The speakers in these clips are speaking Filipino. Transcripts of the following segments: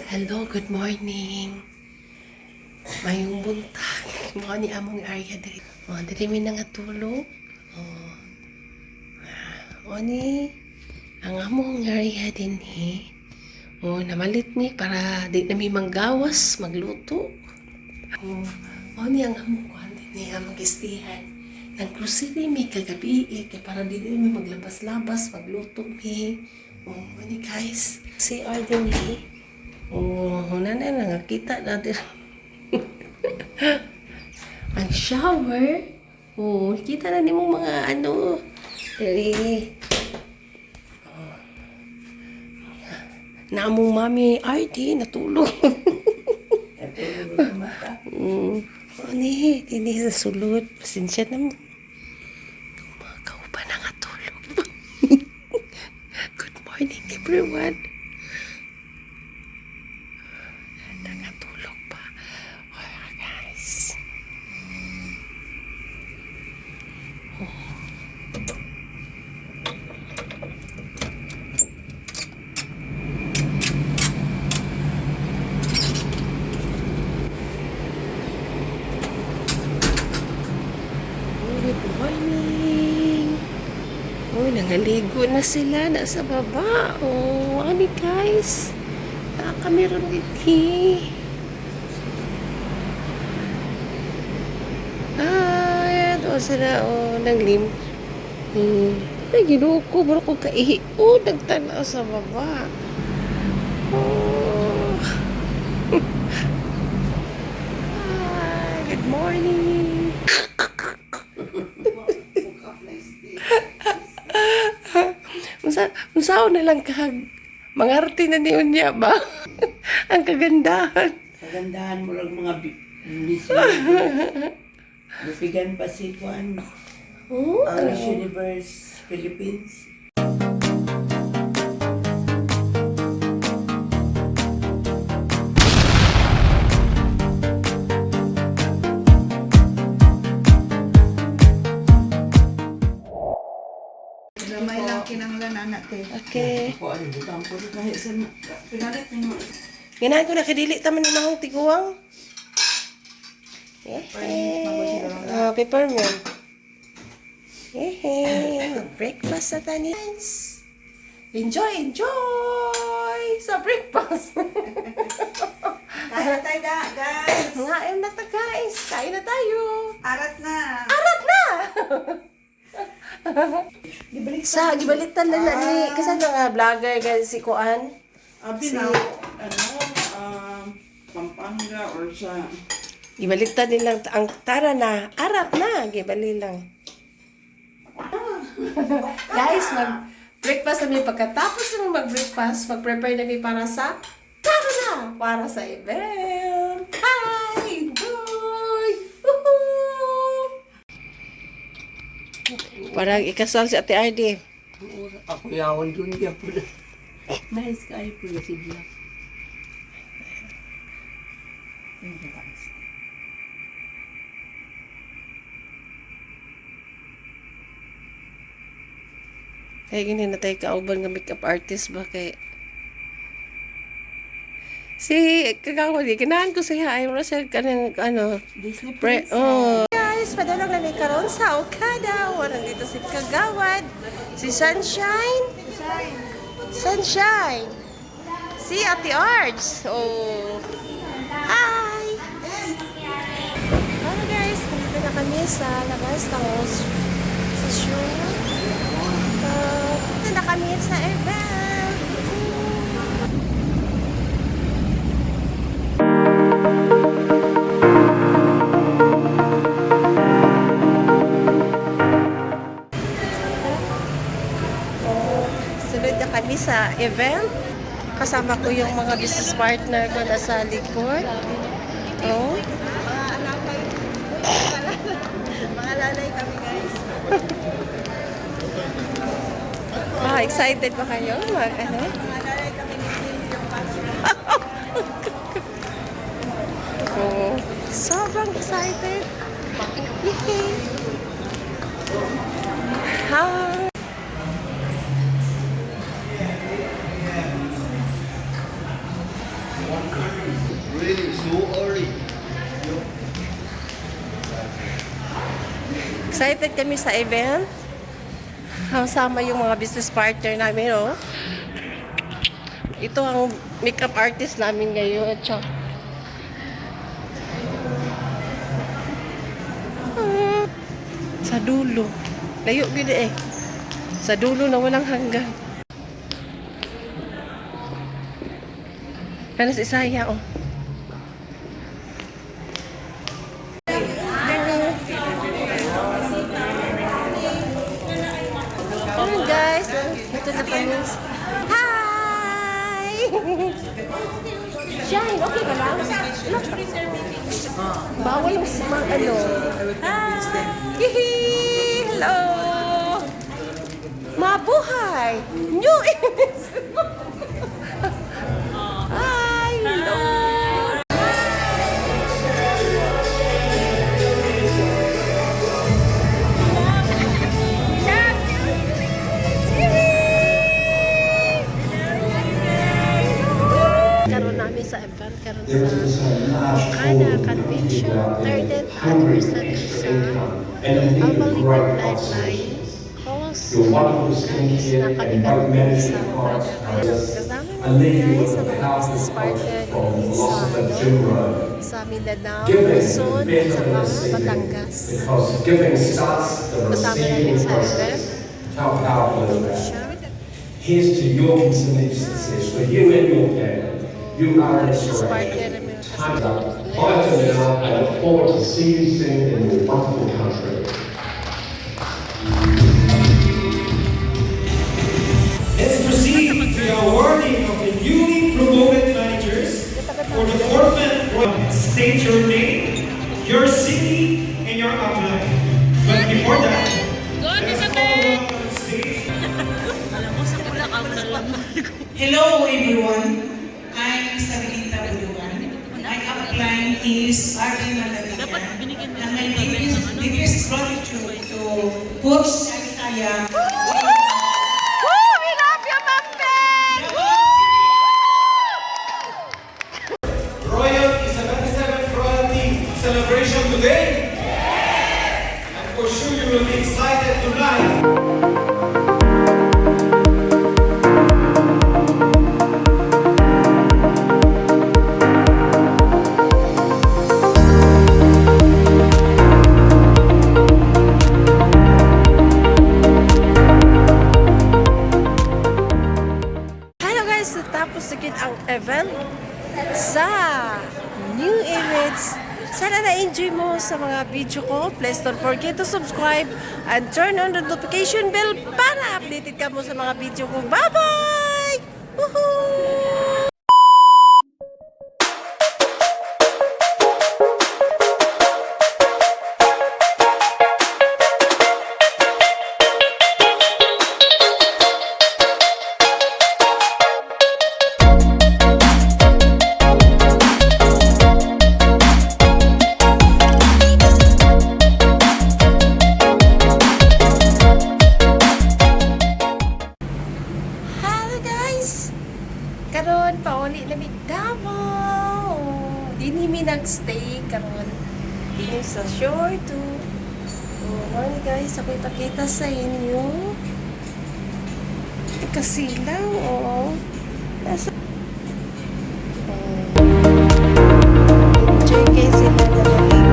Hello, good morning. Mayong buntag. Mga ni among area diri. Diri mi nangatulog. Oh. Ni ang among area din namalit mi para di na mi manggawas, magluto. Ni ang among kuan din among gistihan. Nang grocery mi kagabi kay para di mi maglabas-labas, magluto mi. Ni guys, si Arden nanay nakita natin. Ang shower. Kita na ni mo mga dali. Na among mami RD natulog. Natulog ang mata. Ini sa sulod. Pasensya na mo. Kumakaw pa na nga tulog. Good morning everyone. Nangatulog pa. Guys. Good morning. Nangaligo na sila. Nasa baba. Ani guys. Kami ron dito. Ito sila. Naglim. Ay, ginuko. Baro ko kaihi. Nagtanaw sa baba. Good morning. Unsaon na lang mangarte na ni unya ba? Ang kagandahan. Kagandahan mo lang mga bisyo. Lupigan pa si Juan. Miss Universe Philippines. Gamay lang kinanglan anak kay. Okay. Ako ano, butang po rin kahit sa pinalit niyo. Ganahan ko na kadili taman ni mahong tiguang. Peppermint. Breakfast sa tani. Enjoy sa breakfast. Kaya na tayo guys. Ngayon na ta guys. Kain na tayo. Arat na. Arat na! Gibalitan na ni. Kasi nga vlogger guys si Kuan. Abi na, Pampanga or sa... Gibalitan nilang ang tara na. Arat na. Gibali lang. Guys, mag-breakfast namin. Pagkatapos namin mag-breakfast, mag-prepare namin para sa tara na! Para sa event. Hi! Enjoy! Woohoo! Parang ikasal si Ate Ardy. Ako yawan dun niya po na. Nice kayo po na si Black. Kaya gini na tayo kauban ng makeup artist ba kay si kagawa di kinahan ko siya ay Rosel kanang Disney guys, padulong na ni karon sa Okada. Wala dito si Kagawad, si Sunshine, si Ate Arts. Hi! Hello guys, nandito na kami sa labas ng show. Nandito na kami sa event. Sunod na kami sa event. Kasama ko yung mga business partner ko na sa likod. Mga lalay kami guys. Excited ba kayo? Mga lalay kami ni Kim yung pasok. Sobrang excited. Yay! Hi! Really, so early. Excited kami sa event. Kasama yung mga business partner namin, oh. Ito ang makeup artist namin ngayon. Tsaka. Sa dulo. Layo gini eh. Sa dulo na walang hanggan. Kana si Isaya, oh. Hello guys, ito na kami. Hi! Shine, okay ka lang? Bawal yung mga ano. Hi! Hello! Mabuhay! New is! Hi! Hello! Karoon namin sa event, karoon sa Okada Convention, 30th anniversary sa Albalita Lifeline. Guys, na kami karoon sa Okada. Kasama namin guys sa mga business partner sa Mindanao, Luzon, at saka Batangas. Kasama namin sa event. Siya. Here's to your continued success for you and your family. You are inspiration. Time's up. Bye for now. I look forward to see you soon in your wonderful country. Let's proceed to the awarding of the newly promoted managers for the Orphan Royal. State your name, your city, and your upline. But before that, let's all welcome on stage. Hello everyone, I'm Sabinita Bulugan. My upline is Arvin Madaligan. And my biggest gratitude to Coach Salitaya. We love you, Mambek! Royal is the 97th royalty celebration today. And for sure you will be excited tonight. Hello guys, natapos agad ang event sa New Image. Sana na-enjoy mo sa mga video ko. Please don't forget to subscribe and turn on the notification bell para updated ka mo sa mga video ko. Bye-bye! Woohoo! Hello guys! Karon pauli na mi Davao. Dinhi mi nagstay karon. Dinhi sa shore to. Morning guys, ako ipakita sa inyo. Kasilaw, oh. Nasa enjoy kayo sila na maligo.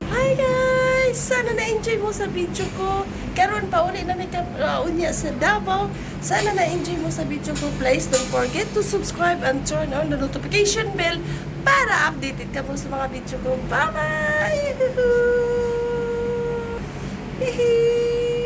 Hi guys! Sana na-enjoy mo sa video ko. Karon pa uli na may unya sa Davao. Sana na-enjoy mo sa video ko. Please don't forget to subscribe and turn on the notification bell para updated ka mo sa mga video ko. Bye-bye! Hihi!